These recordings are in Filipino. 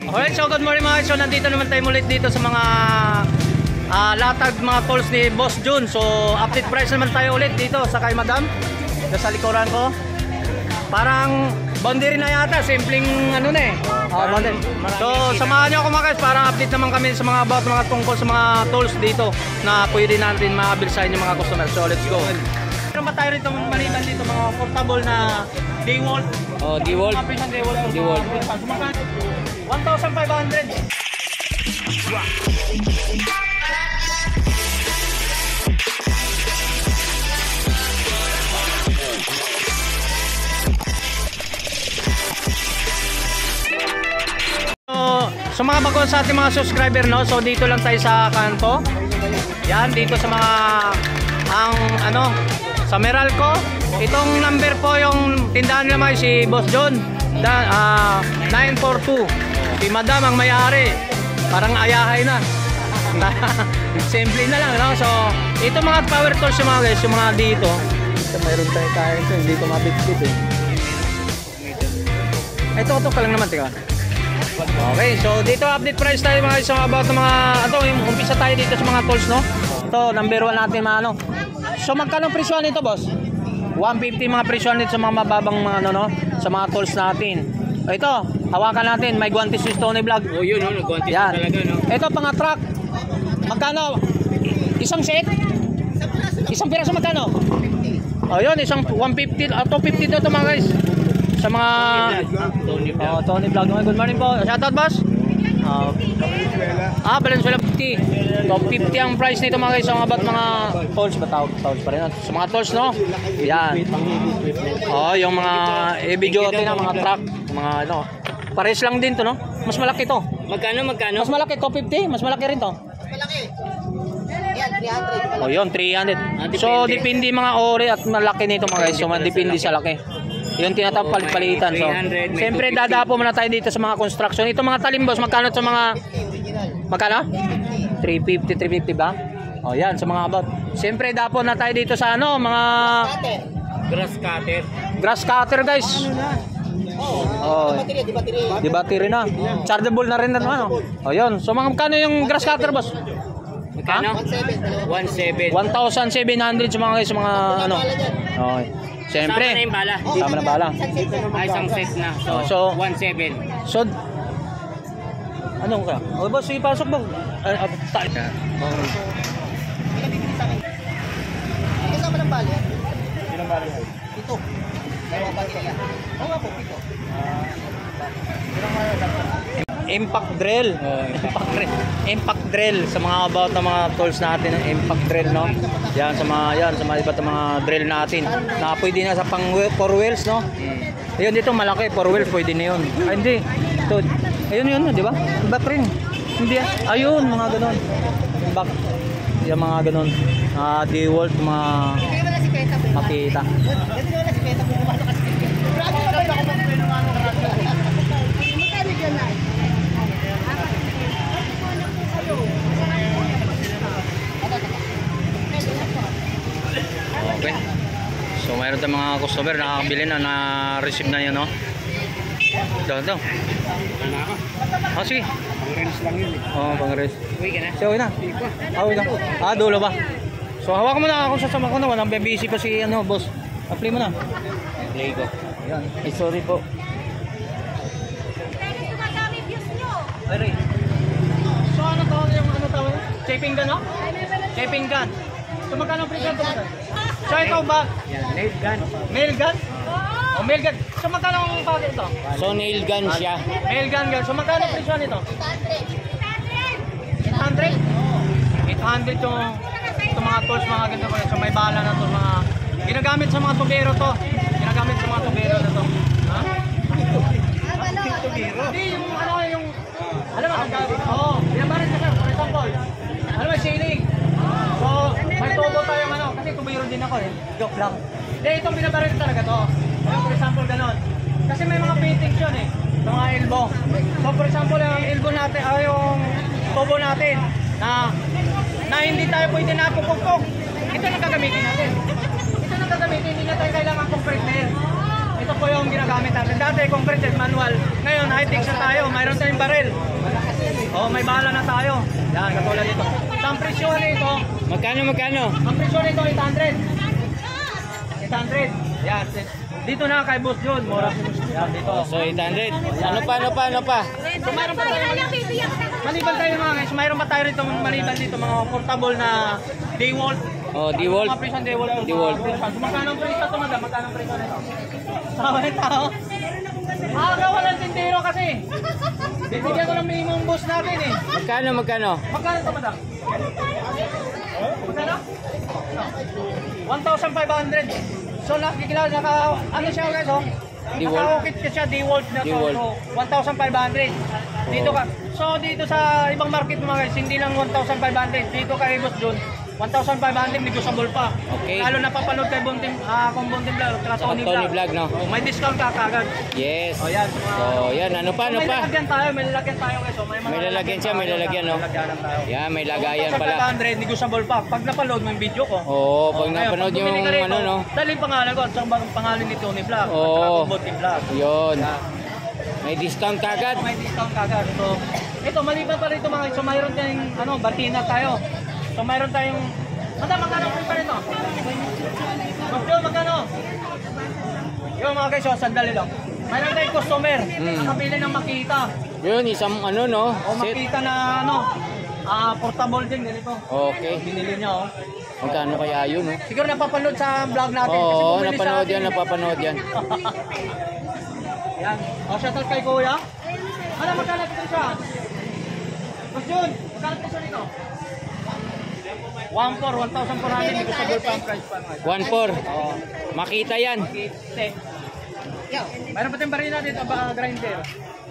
Alright, so good morning mga guys. So nandito naman tayo ulit dito sa mga latag mga tools ni Boss Jun. So update price naman tayo ulit dito sa kay Madam. Dito sa likuran ko. Parang boundary na yata, simpleng ano na eh. So samahan nyo ako mga guys para update naman kami sa mga about mga tungkol sa mga tools dito na pwede natin makabilsahin yung mga customer. So let's go. Meron ba tayo rito maliban dito mga portable na DeWalt? Oh, DeWalt. DeWalt. 1,500. So mga bago sa ating mga subscriber, no? So dito lang tayo sa kanto. Yan, dito sa mga sa Meralco. Itong number po yung tindahan naman si Boss John. 942. Si Madam ang may-ari. Parang ayahay na. Simple na lang, no? So ito mga power tools yung mga guys, yung mga dito. Ito mayroon tayo kaya ito, hindi ko mabit-bit eh. Ito pa lang naman, tika. Okay, so dito update price tayo mga guys about mga yung umpisa tayo dito sa mga tools, no? Ito number 1 natin mga ano. So magkano presyo nito, boss? 150 mga presyo nito sa mga mababang mga no, sa mga tools natin. Ito, hawakan natin, may guantes si Stony Vlog. Oh, yun no, guantes talaga, no. Ito pang truck. Magkano? Isang set? Isang piraso magkano? Oh, yun, isang 150 at 250 dito mga guys. Sa mga Tony Vlog. Good morning po. Shoutout boss. Valenzuela 50. Top 50 ang price nito mga guys. Sa mga tools ba tawag pa rin. Sa mga tools, no? Yan. Oh, yung mga video natin, mga truck, mga ano. Pares lang din to, no? Mas malaki to. Magkano? Mas malaki to 50. Mas malaki rin to. Malaki. Yan, 300. Oh, yun, 300. So, depende mga ore at malaki nito mga guys. So, depende sa laki. Yung tinatawag palit-palitan. So, siyempre dadapo muna tayo dito sa mga construction. Ito mga talimbos, magkano sa mga... Magkano? 350 ba? O yan, sa mga about. Siyempre dapo na tayo dito sa ano, mga... Grass cutter guys. Oh, di battery na. Chargeable na rin na ano. O yun, so mga magkano yung grass cutter boss? Magkano? 1,700. 1,700 sa mga guys, sa mga ano. Okay. Siyempre, sama na yung bala. Sama na bala. Ay, isang set na. So 1,700. So, anong ka? O boss, ipasok ba? Tayo. Kasama ng bali. Ilang bala? Ito. Dalawa baterya. Oo nga po, ito. Impact drill. Impact drill sa mga about na mga tools natin, impact drill, no? Yan sa mga iba't mga drill natin. Na pwede na sa pang 4 wheels, no? Ayun dito malaki, 4 wheels pwede na 'yon. Ay hindi. Ito. Ayun, di ba? Battery. Hindi. Ayun, mga ganoon. Back. Yung mga ganoon. DeWalt mga makita. Okay. So mayroon tayong mga customer nakakabili na na-receive na yun, no? Ito. Sige. Pang-rents lang yun. Pang-rents. Uwi ka na? So, uwi na. Uwi na. Dulo ba? So hawakan mo na ako sasama ko na. Walang busy pa si boss. Apply mo na. Play ko. Ayan. Ay, sorry po. Ay, so ano tawag yung shaping gun, no? Shaping gun. So magkano ang presyo ito? So ikaw ba? Yan, nail gun. Nail gun? O nail gun. So magkano ang pagod ito? So nail gun siya. Nail gun. So magkano ang presyo nito? 800? 800 yung mga tools, mga ganito. So may bala na to, mga ginagamit sa mga tubero to. Ginagamit sa mga tubero na to. Ha? Tubero? Hindi, yung yung alam mo, binabarit ka sir, for example. Alam mo, shading. So, may tubo tayong kasi tubero din ako eh. Joke lang. Hindi, itong binabarit talaga to. For example, ganon. Kasi may mga paintings yun eh. Mga elbow. So, for example, yung elbow natin, yung tubo natin, na hindi tayo pwede na pupukpok. Ito na gagamitin natin. Hindi na tayo kailangan compressor. Ito po yung ginagamit natin. Dati compressor manual. Ngayon high-tech na tayo. Mayroon tayong barrel. So may bala na tayo. Yan, katulad nito. So ang presyo nito, Magkano? ang presyo nito 800. 800. Yan. Dito na kay Boss John, mura. Yan dito. So 800. Ano pa? So mayroon pa tayo. Maliban tayo mga guys, mayroon pa tayo rito maliban dito mga portable na DeWalt. Oh, DeWalt. Mga presyo ng DeWalt. DeWalt. So magkano ang presyo ito madam? Magkano ang presyo nito? Sawa na tao. Aga walang tindero kasi. Bibigyan ko ng minimum boss natin eh. Magkano? Magkano ito madam? Magkano? 1,500. So nakikilala ano siya guys oh? DeWalt. Naka-ukit ka siya DeWalt na to. DeWalt. So 1,500. Dito ka. So dito sa ibang market mga guys, hindi lang 1,500. Dito kay Boss John, 1,500 negotiable pa. Okay. Lalo napapanood kay Bunting kung Bunting Vlog, kaya Saka Tony Tony Vlog. Vlog, no? Oh, may discount ka kagad. Yes. Oh yan. Oh, yan. Ano pa? May lalagyan tayo guys. Oh, May lalagyan siya, may lalagyan, no? Lalagyan tayo. Yan, may lagayan pala. 1,500 negotiable pa. Pag napanood mo yung video ko. Oo, pag ngayon, napanood pag bumili yung ka rito, ano, no? dahil yung pangalan ko, at ang pangalan ni Tony Vlog. Oo. At Bunting Vlog. Yun. Yan. May discount kagad. May discount kagad. So, ito, maliban pa rito mga, so mayroon tayong, batina tayo. So, mayroon tayong, madam, magkano pa rito? Yun, magkano? Yun mga guys, so, sandali lang. Mayroon tayong customer, nakapili ng Makita. Yun, isang ano, no? O Makita na, portable din, ganito. Okay. Binili niya, Magkano kaya yun, no? Siguro napapanood sa vlog natin. kasi Oo, bumili sa napanood atin. yan, napapanood yan. Yan. O, shoutout kay Kuya. Ano, magkano ito siya? Boss Jun, magkano ito nito? 1,400. Negotiable pa ang price pa. 1.4. Oo. Makita yan. Kite. Mayroon pa tayong barina dito, grinder.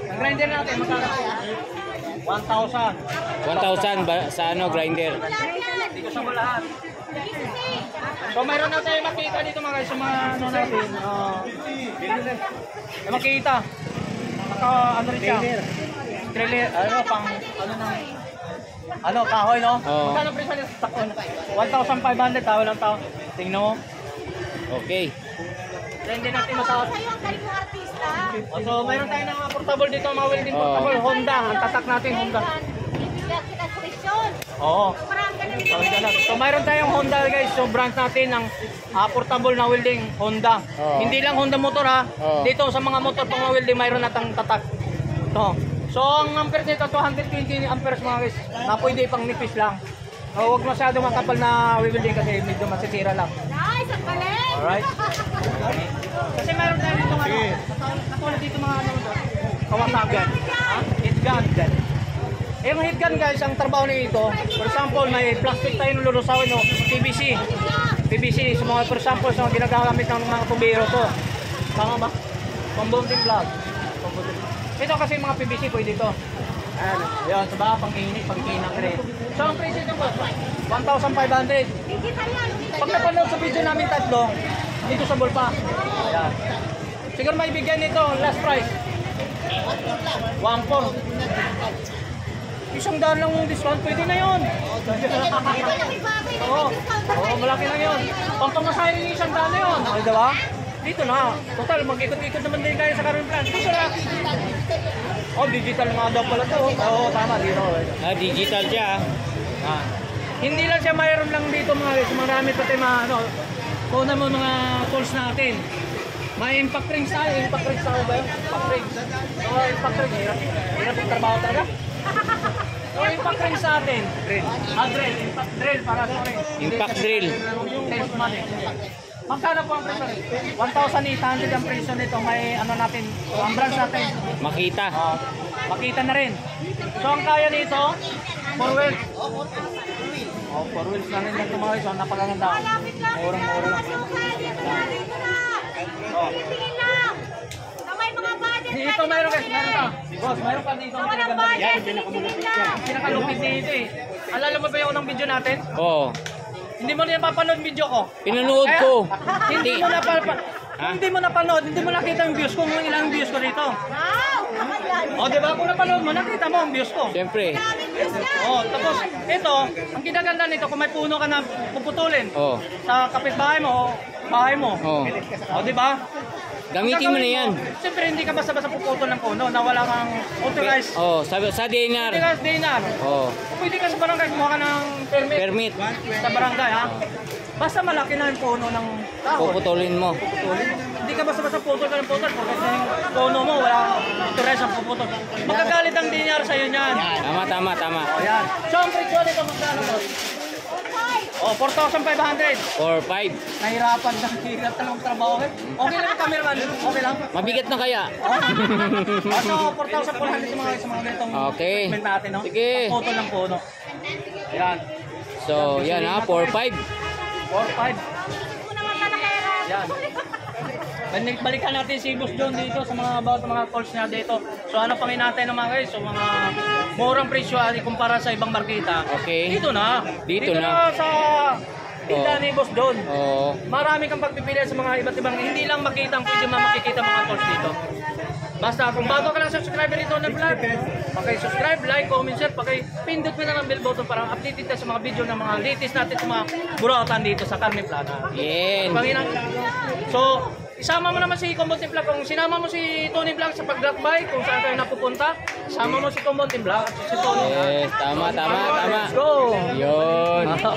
Ang grinder natin, magkano? 1,000. 1,000 sa ano, grinder. Negotiable lahat. So mayroon na tayo makita dito mga guys, sa mga ano natin. Makita. Ano rin siya? Trailer. Kahoy, no? Oo. Magkano presyo niya sa takon? 1,500, tawa lang tao. Tingnan mo. Okay. Then din natin mataas. So mayroon tayo ng mga portable dito, mga welding portable. Honda. Ang tatak natin, Honda. Oo. So mayroon tayong Honda guys. So brand natin ng portable na welding Honda. Oo. Hindi lang Honda motor ha. Oo. Dito sa mga motor pang mga welding mayroon natang tatak. Ito. So ang ampere nito 220 amperes mga guys. Na pwede pang nipis lang. Huwag masyado makapal na welding kasi medyo masisira lang. Nice, ang galing! Alright. Kasi mayroon tayo dito katulad dito mga kawasagan. Heat gun. Yung heat gun guys, ang trabaho nito, for example, may plastic tayo nululusawin, PVC. PVC, sa mga, for example, sa mga ginagamit ng mga tubero to. Tama ba? Pambonding vlog. Ito kasi mga PVC, pwede ito. Ayan, yun, sa baka, pang-inang rin. So, ang price ito po, 1,500. Pag napanood sa video namin tatlo, dito sa bulpa. Ayan. Siguro may bigyan nito, last price. 1,400. $1 lang yung discount, pwede na yun. Oo, malaki lang yun. Pag tumasahin yung $1 na yun, ay diba? Dito na. Total, mag-ikot-ikot naman din kayo sa current plan. Dito na. Oh, digital nga daw pala to. Oo, tama, dito. Digital siya. Hindi lang siya mayroon lang dito mga guys. Marami pati mga kuna mo mga tools natin. May impact rings tayo. Impact rings tayo ba yun? Impact rings. Oo, impact rings. Hirap yung trabaho talaga. So, impact rings natin. Drill. Drill. Impact drill para sa rin. Impact drill. Test money. Magkano po ang presyo? 1,800 ang presyo nito. May ano natin, ang branch natin. Makita. Makita na rin. So ang kaya nito, 4 wheels. 4 wheels na rin lang ito mga guys. Napakaganda. Murang-mura lang. Dito mayroon guys, mayroon pa. Boss, mayroon pa dito. Pinakalupit dito eh. Alala mo ba yung unang video natin? Oo. Hindi mo na napanood video ko. Pinanood ko. Hindi mo hindi mo napanood, hindi mo nakita yung views ko, kung ilang views ko dito. O, di ba? Kung napanood mo, nakita mo ang views ko. Siyempre. O, tapos, ito, ang kinaganda nito, kung may puno ka na puputulin Oo. sa kapitbahay mo o bahay mo. Oo. O, di ba? Gamitin mo na yan. Siyempre, hindi ka basta-basta puputol ng puno na wala kang authorized. Oh, sa dinar. Hindi ka dinar. Oh, Pwede ka sa barangay kumuha ka ng permit. permit. Sa barangay, ha? Basta malaki na yung puno ng kahoy. Puputulin mo. Hindi ka basta-basta putol ka ng putol. Porque yung puno mo, wala authorized ang puputol. Magkagalit ang dinar sa'yo niyan. Tama, tama, tama. O yan. So, ang presyo nito magkano mo? O, 4,500. 4-5. Nahirapan na. Hirap talagang trabaho eh. Okay lang yung cameraman. Okay lang. Mabigat na kaya? So, 4,400 sa mga ganitong Okay. equipment natin, no? Sige. Photo ng puno. Yan. So, yan ha, 4-5. 4,500. Yan. Balikan natin si Boss John dito sa mga about mga calls niya dito. So ano pang hinatay ng mga guys? So mga murang presyo kumpara sa ibang marketa. Okay. Dito na. Dito na. sa tindahan ni Boss John. Oo. Marami kang pagpipili sa mga iba't ibang hindi lang makita ang pwede makikita mga calls dito. Basta kung bago ka lang subscriber dito ng vlog, paki-subscribe, like, comment, share, pindot mo na ng bell button para updated tayo sa mga video ng mga latest natin sa mga burautan dito sa Carmen Plana. Yan. Panginang. So, isama mo naman si Kumbontin Vlog. Kung sinama mo si Tony Vlog sa pag-lakbay, kung saan tayo napupunta, sama mo si Kumbontin Vlog at si Tony. Yes, tama, tama, tama. Let's go! Yun.